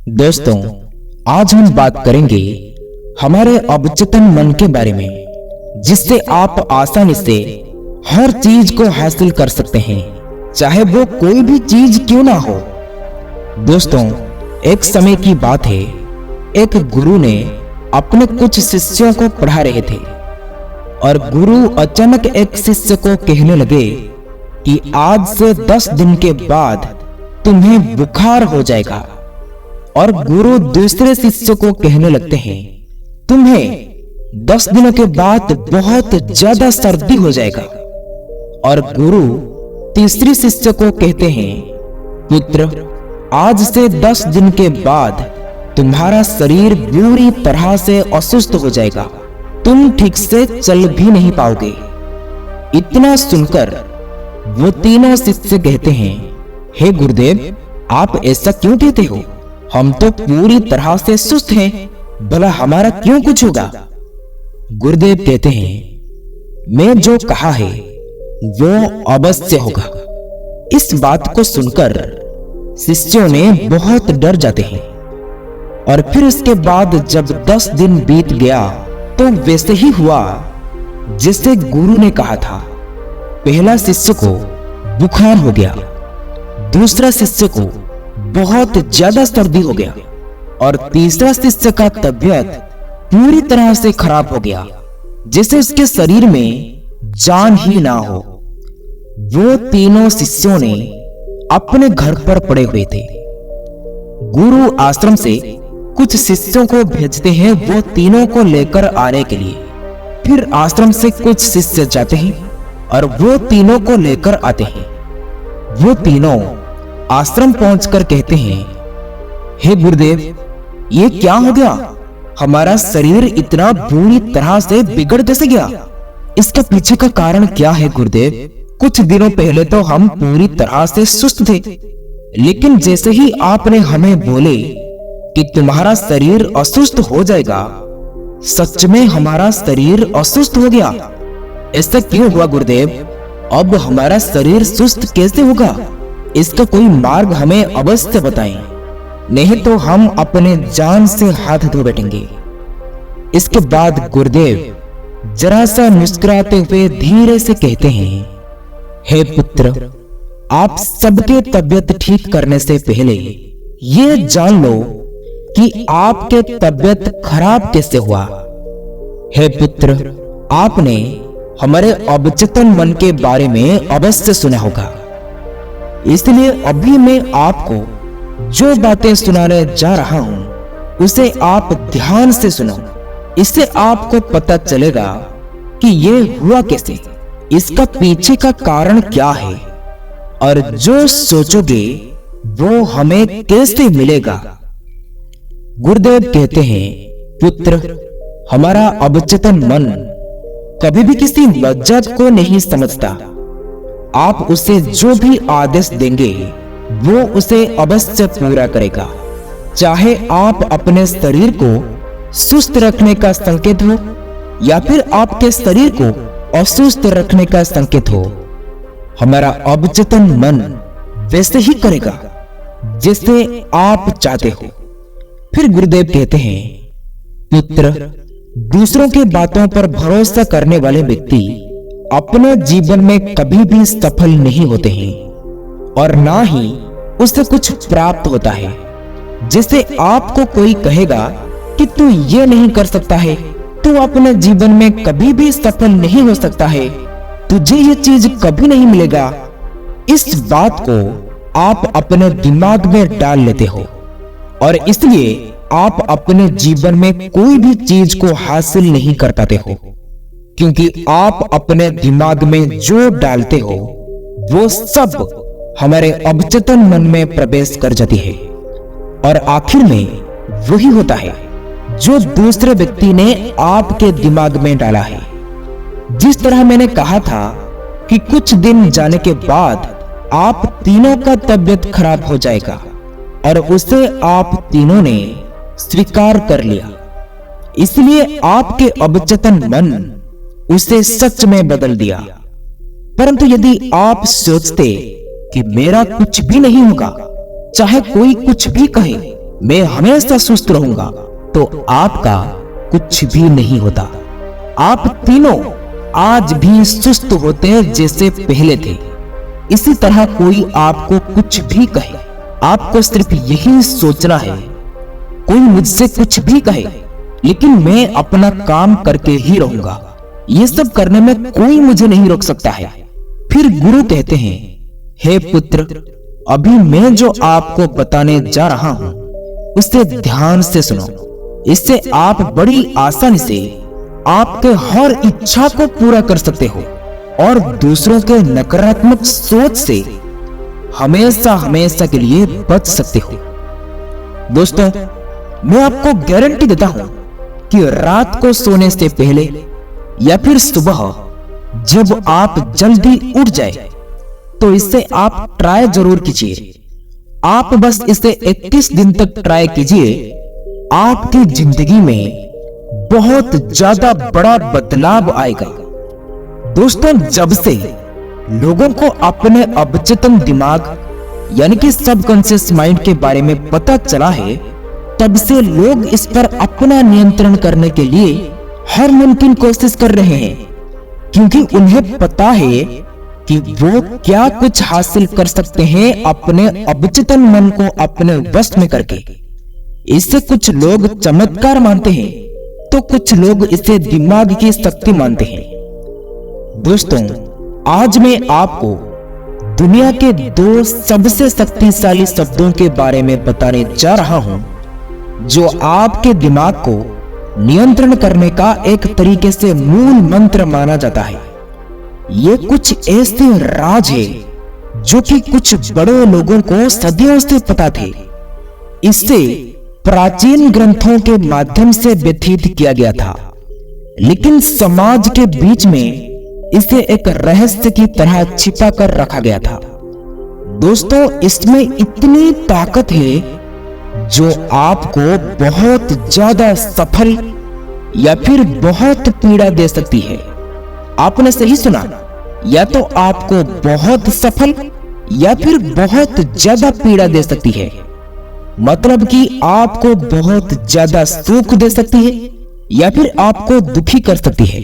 दोस्तों, आज हम बात करेंगे हमारे अवचेतन मन के बारे में, जिससे आप आसानी से हर चीज को हासिल कर सकते हैं, चाहे वो कोई भी चीज क्यों ना हो। दोस्तों, एक समय की बात है, एक गुरु ने अपने कुछ शिष्यों को पढ़ा रहे थे और गुरु अचानक एक शिष्य को कहने लगे कि आज से 10 दिन के बाद तुम्हें बुखार हो जाएगा। और गुरु दूसरे शिष्य को कहने लगते हैं, तुम्हें 10 दिनों के बाद बहुत ज्यादा सर्दी हो जाएगा। और गुरु तीसरे शिष्य को कहते हैं, पुत्र, आज से 10 दिन के बाद तुम्हारा शरीर बुरी तरह से असुस्त हो जाएगा, तुम ठीक से चल भी नहीं पाओगे। इतना सुनकर वो तीनों शिष्य कहते हैं, हे गुरुदेव, आप ऐसा क्यों कहते हो? हम तो पूरी तरह से सुस्त हैं, भला हमारा क्यों कुछ होगा? गुरुदेव कहते हैं, मैं जो कहा है वो अवश्य होगा। इस बात को सुनकर शिष्यों ने बहुत डर जाते हैं। और फिर उसके बाद जब 10 दिन बीत गया तो वैसे ही हुआ जैसे गुरु ने कहा था। पहला शिष्य को बुखार हो गया, दूसरा शिष्य को बहुत ज्यादा सर्दी हो गया और तीसरा शिष्य का तबीयत पूरी तरह से खराब हो गया, जैसे उसके शरीर में जान ही ना हो। वो तीनों शिष्यों ने अपने घर पर पड़े हुए थे। गुरु आश्रम से कुछ शिष्यों को भेजते हैं वो तीनों को लेकर आने के लिए। फिर आश्रम से कुछ शिष्य जाते हैं और वो तीनों को लेकर आते हैं। वो तीनों आश्रम पहुंचकर कहते हैं, हे गुरुदेव, ये क्या हो गया? हमारा शरीर इतना बुरी तरह से बिगड़ कैसे गया? इसके पीछे का कारण क्या है गुरुदेव? कुछ दिनों पहले तो हम पूरी तरह से सुस्त थे, लेकिन जैसे ही आपने हमें बोले कि तुम्हारा शरीर असुस्त हो जाएगा, सच में हमारा शरीर असुस्त हो गया। ऐसा क्यों हुआ गुरुदेव? अब हमारा शरीर सुस्त कैसे होगा? इसका कोई मार्ग हमें अवश्य बताएं, नहीं तो हम अपने जान से हाथ धो बैठेंगे। इसके बाद गुरुदेव जरा सा मुस्कुराते हुए धीरे से कहते हैं, हे पुत्र, आप सबके तबीयत ठीक करने से पहले ये जान लो कि आपके तबीयत खराब कैसे हुआ। हे पुत्र, आपने हमारे अवचेतन मन के बारे में अवश्य सुना होगा, इसलिए अभी मैं आपको जो बातें सुनाने जा रहा हूं उसे आप ध्यान से सुनो। इससे आपको पता चलेगा कि ये हुआ कैसे, इसका पीछे का कारण क्या है, और जो सोचोगे वो हमें कैसे मिलेगा। गुरुदेव कहते हैं, पुत्र, हमारा अवचेतन मन कभी भी किसी लज्जत को नहीं समझता। आप उसे जो भी आदेश देंगे वो उसे अवश्य पूरा करेगा, चाहे आप अपने शरीर को सुस्त रखने का संकेत हो या फिर आपके शरीर को असुस्त रखने का संकेत हो। हमारा अवचेतन मन वैसे ही करेगा जैसे आप चाहते हो। फिर गुरुदेव कहते हैं, पुत्र, दूसरों की बातों पर भरोसा करने वाले व्यक्ति अपने जीवन में कभी भी सफल नहीं होते हैं और ना ही उससे कुछ प्राप्त होता है। जैसे आपको कोई कहेगा कि तू ये नहीं कर सकता है, तू अपने जीवन में कभी भी सफल नहीं हो सकता है, तुझे ये चीज कभी नहीं मिलेगा। इस बात को आप अपने दिमाग में डाल लेते हो और इसलिए आप अपने जीवन में कोई भी चीज को हासिल नहीं कर पाते हो, क्योंकि आप अपने दिमाग में जो डालते हो वो सब हमारे अवचेतन मन में प्रवेश कर जाती है और आखिर में वही होता है जो दूसरे व्यक्ति ने आपके दिमाग में डाला है। जिस तरह मैंने कहा था कि कुछ दिन जाने के बाद आप तीनों का तबीयत खराब हो जाएगा और उसे आप तीनों ने स्वीकार कर लिया, इसलिए आपके अवचेतन मन उसे सच में बदल दिया। परंतु यदि आप सोचते कि मेरा कुछ भी नहीं होगा, चाहे कोई कुछ भी कहे, मैं हमेशा सुस्त रहूंगा, तो आपका कुछ भी नहीं होता। आप तीनों आज भी सुस्त होते हैं जैसे पहले थे। इसी तरह कोई आपको कुछ भी कहे, आपको सिर्फ यही सोचना है, कोई मुझसे कुछ भी कहे लेकिन मैं अपना काम करके ही रहूंगा। ये सब करने में कोई मुझे नहीं रोक सकता है। फिर गुरु कहते हैं, हे पुत्र, अभी मैं जो आपको बताने जा रहा हूं उसे ध्यान से सुनो। इससे आप बड़ी आसानी से आपके हर इच्छा को पूरा कर सकते हो और दूसरों के नकारात्मक सोच से हमेशा हमेशा के लिए बच सकते हो। दोस्तों, मैं आपको गारंटी देता हूं कि रात को सोने से पहले या फिर सुबह जब आप जल्दी उठ जाए तो इसे आप ट्राई जरूर कीजिए। आप बस इसे 21 दिन तक ट्राई कीजिए। आपकी जिंदगी में बहुत ज्यादा बड़ा बदलाव आएगा। दोस्तों, जब से लोगों को अपने अवचेतन दिमाग यानी कि सबकॉन्शियस माइंड के बारे में पता चला है, तब से लोग इस पर अपना नियंत्रण करने के लिए हर मुमकिन कोशिश कर रहे हैं, क्योंकि उन्हें पता है कि वो क्या कुछ हासिल कर सकते हैं अपने अवचेतन मन को अपने वश में करके। इससे कुछ लोग चमत्कार मानते हैं तो कुछ लोग इसे दिमाग की शक्ति मानते हैं। दोस्तों, आज मैं आपको दुनिया के 2 सबसे शक्तिशाली शब्दों के बारे में बताने जा रहा हूं, जो आपके दिमाग को नियंत्रण करने का एक तरीके से मूल मंत्र माना जाता है। ये कुछ ऐसे राज है जो कि कुछ बड़े लोगों को सदियों से पता थे। इससे प्राचीन ग्रंथों के माध्यम से व्यथित किया गया था, लेकिन समाज के बीच में इसे एक रहस्य की तरह छिपा कर रखा गया था। दोस्तों, इसमें इतनी ताकत है जो आपको बहुत ज्यादा सफल या फिर बहुत पीड़ा दे सकती है। आपने सही सुना, या तो आपको बहुत सफल या फिर बहुत ज्यादा पीड़ा दे सकती है। मतलब कि आपको बहुत ज्यादा सुख दे सकती है या फिर आपको दुखी कर सकती है।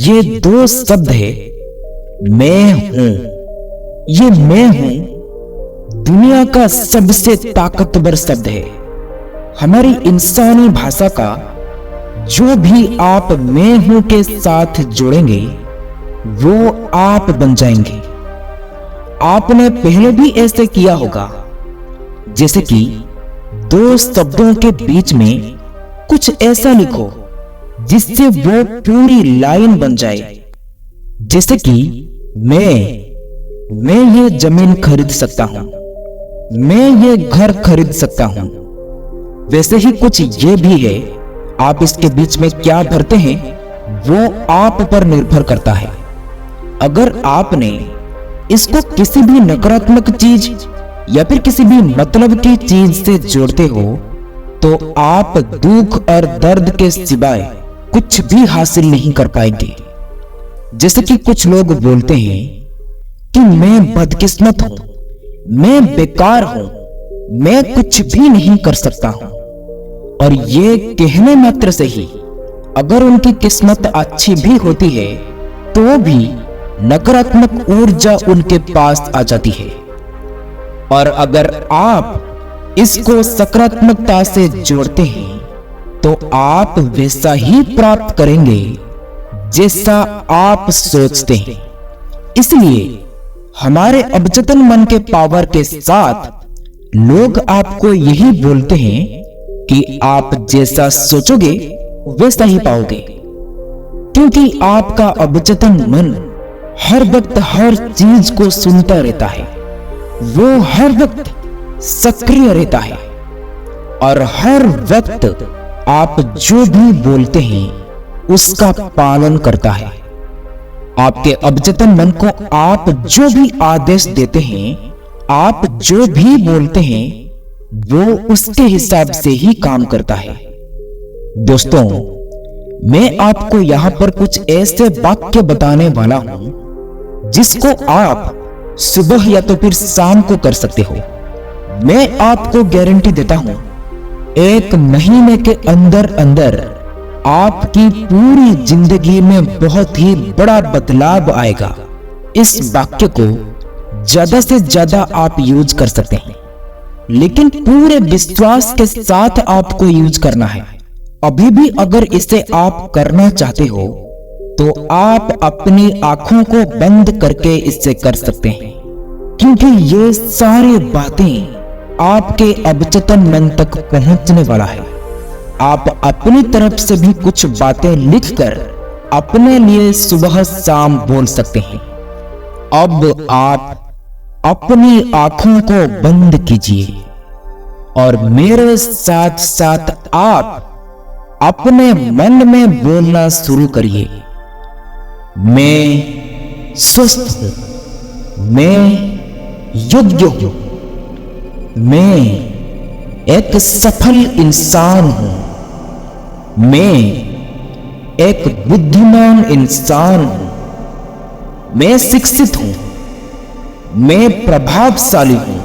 ये 2 शब्द है, मैं हूं। ये मैं हूं दुनिया का सबसे ताकतवर शब्द है। हमारी इंसानी भाषा का जो भी आप मैं हूं के साथ जोड़ेंगे वो आप बन जाएंगे। आपने पहले भी ऐसे किया होगा, जैसे कि 2 शब्दों के बीच में कुछ ऐसा लिखो जिससे वो पूरी लाइन बन जाए। जैसे कि मैं ये जमीन खरीद सकता हूं, मैं ये घर खरीद सकता हूं। वैसे ही कुछ ये भी है, आप इसके बीच में क्या भरते हैं वो आप पर निर्भर करता है। अगर आपने इसको किसी भी नकारात्मक चीज या फिर किसी भी मतलब की चीज से जोड़ते हो तो आप दुख और दर्द के सिवाय कुछ भी हासिल नहीं कर पाएंगे। जैसे कि कुछ लोग बोलते हैं कि मैं बदकिस्मत हूं, मैं बेकार हूं, मैं कुछ भी नहीं कर सकता हूं। और ये कहने मात्र से ही अगर उनकी किस्मत अच्छी भी होती है तो भी नकारात्मक ऊर्जा उनके पास आ जाती है। और अगर आप इसको सकारात्मकता से जोड़ते हैं तो आप वैसा ही प्राप्त करेंगे जैसा आप सोचते हैं। इसलिए हमारे अवचेतन मन के पावर के साथ लोग आपको यही बोलते हैं कि आप जैसा सोचोगे वैसा ही पाओगे, क्योंकि आपका अवचेतन मन हर वक्त हर चीज को सुनता रहता है। वो हर वक्त सक्रिय रहता है और हर वक्त आप जो भी बोलते हैं उसका पालन करता है। आपके अवचेतन मन को आप जो भी आदेश देते हैं, आप जो भी बोलते हैं, वो उसके हिसाब से ही काम करता है। दोस्तों, मैं आपको यहां पर कुछ ऐसे वाक्य बताने वाला हूं जिसको आप सुबह या तो फिर शाम को कर सकते हो। मैं आपको गारंटी देता हूं 1 महीने के अंदर अंदर आपकी पूरी जिंदगी में बहुत ही बड़ा बदलाव आएगा। इस वाक्य को ज्यादा से ज्यादा आप यूज कर सकते हैं, लेकिन पूरे विश्वास के साथ आपको यूज करना है। अभी भी अगर इसे आप करना चाहते हो तो आप अपनी आंखों को बंद करके इसे कर सकते हैं, क्योंकि ये सारी बातें आपके अवचेतन मन तक पहुंचने वाला है। आप अपनी तरफ से भी कुछ बातें लिखकर अपने लिए सुबह शाम बोल सकते हैं। अब आप अपनी आंखों को बंद कीजिए और मेरे साथ साथ आप अपने मन में बोलना शुरू करिए। मैं स्वस्थ हूं, मैं योग्य हूं, मैं एक सफल इंसान हूं, मैं एक बुद्धिमान इंसान हूं, मैं शिक्षित हूं, मैं प्रभावशाली हूं,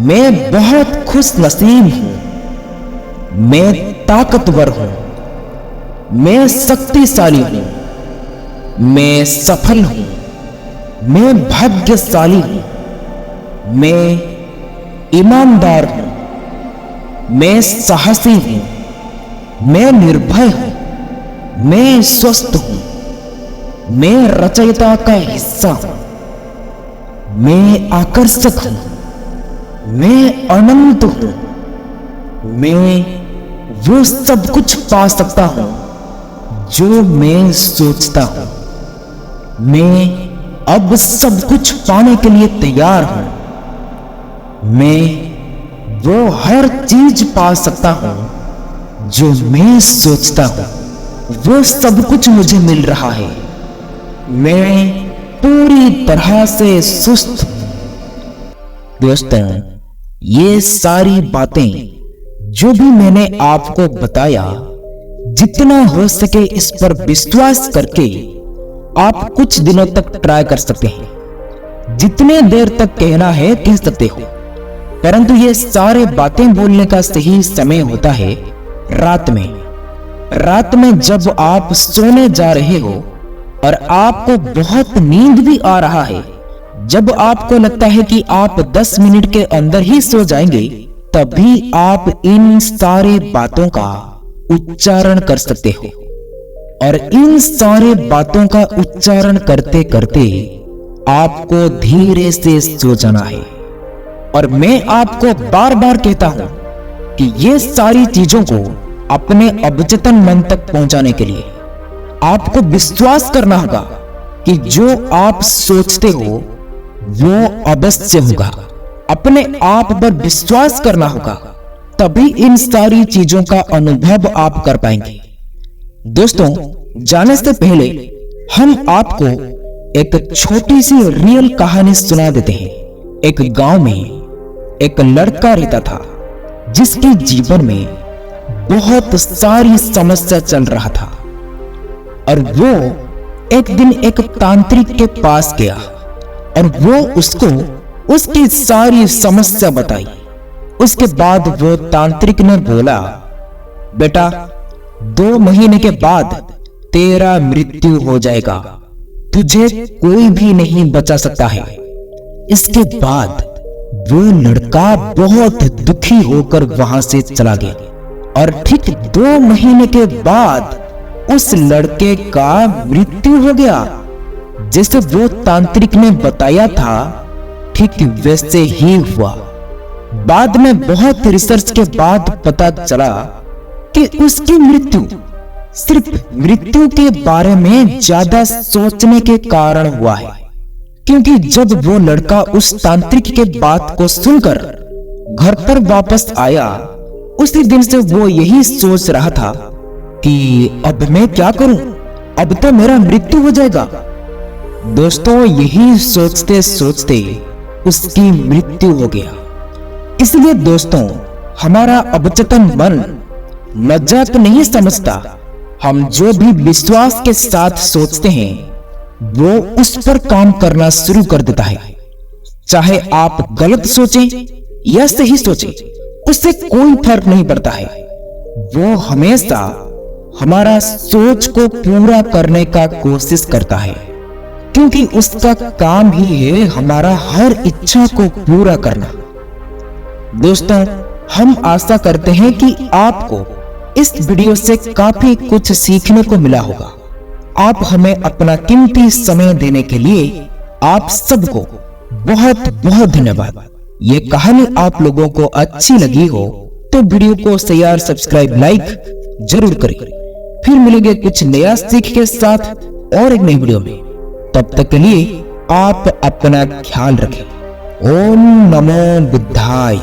मैं बहुत खुश नसीब हूं, मैं ताकतवर हूं, मैं शक्तिशाली हूं, मैं सफल हूं, मैं भाग्यशाली हूं, मैं ईमानदार हूं, मैं साहसी हूं, मैं निर्भय हूं, मैं स्वस्थ हूं, मैं रचयिता का हिस्सा हूं, मैं आकर्षक हूं, मैं अनंत हूं, मैं वो सब कुछ पा सकता हूं जो मैं सोचता हूं, मैं अब सब कुछ पाने के लिए तैयार हूं, मैं वो हर चीज पा सकता हूं जो मैं सोचता हूं, वो सब कुछ मुझे मिल रहा है, मैं पूरी तरह से सुस्त हूं। दोस्तों, ये सारी बातें जो भी मैंने आपको बताया, जितना हो सके इस पर विश्वास करके आप कुछ दिनों तक ट्राई कर सकते हैं। जितने देर तक कहना है कह सकते हो, परंतु ये सारे बातें बोलने का सही समय होता है रात में। रात में जब आप सोने जा रहे हो और आपको बहुत नींद भी आ रहा है, जब आपको लगता है कि आप 10 मिनट के अंदर ही सो जाएंगे, तभी आप इन सारी बातों का उच्चारण कर सकते हो। और इन सारे बातों का उच्चारण करते करते आपको धीरे से सो जाना है। और मैं आपको बार बार कहता हूं कि ये सारी चीजों को अपने अवचेतन मन तक पहुंचाने के लिए आपको विश्वास करना होगा कि जो आप सोचते हो वो अवश्य होगा। अपने आप पर विश्वास करना होगा, तभी इन सारी चीजों का अनुभव आप कर पाएंगे। दोस्तों, जाने से पहले हम आपको एक छोटी सी रियल कहानी सुना देते हैं। एक गांव में एक लड़का रहता था जिसके जीवन में बहुत सारी समस्या चल रहा था। और वो एक दिन एक तांत्रिक के पास गया और वो उसको उसकी सारी समस्या बताई। उसके बाद वो तांत्रिक ने बोला, बेटा 2 महीने के बाद तेरा मृत्यु हो जाएगा, तुझे कोई भी नहीं बचा सकता है। इसके बाद वो लड़का बहुत दुखी होकर वहां से चला गया। और ठीक 2 महीने के बाद उस लड़के का मृत्यु हो गया। जैसे वो तांत्रिक ने बताया था, ठीक वैसे ही हुआ। बाद में बहुत रिसर्च के बाद पता चला कि उसकी मृत्यु सिर्फ मृत्यु के बारे में ज्यादा सोचने के कारण हुआ है। क्योंकि जब वो लड़का उस तांत्रिक के बात को सुनकर घर पर वापस आया, उसी दिन से वो यही सोच रहा था कि अब मैं क्या करूं, अब तो मेरा मृत्यु हो जाएगा। दोस्तों, यही सोचते सोचते उसकी मृत्यु हो गया। इसलिए दोस्तों, हमारा अवचेतन मन मजाक नहीं समझता। हम जो भी विश्वास के साथ सोचते हैं वो उस पर काम करना शुरू कर देता है। चाहे आप गलत सोचें या सही सोचें, उससे कोई फर्क नहीं पड़ता है। वो हमेशा हमारा सोच को पूरा करने का कोशिश करता है, क्योंकि उसका काम ही है हमारा हर इच्छा को पूरा करना। दोस्तों, हम आशा करते हैं कि आपको इस वीडियो से काफी कुछ सीखने को मिला होगा। आप हमें अपना कीमती समय देने के लिए आप सबको बहुत बहुत धन्यवाद। ये कहानी आप लोगों को अच्छी लगी हो तो वीडियो को शेयर, सब्सक्राइब, लाइक जरूर करें। फिर मिलेंगे कुछ नया सीख के साथ और एक नई वीडियो में। तब तक के लिए आप अपना ख्याल रखें। ओम नमो बुद्धाय।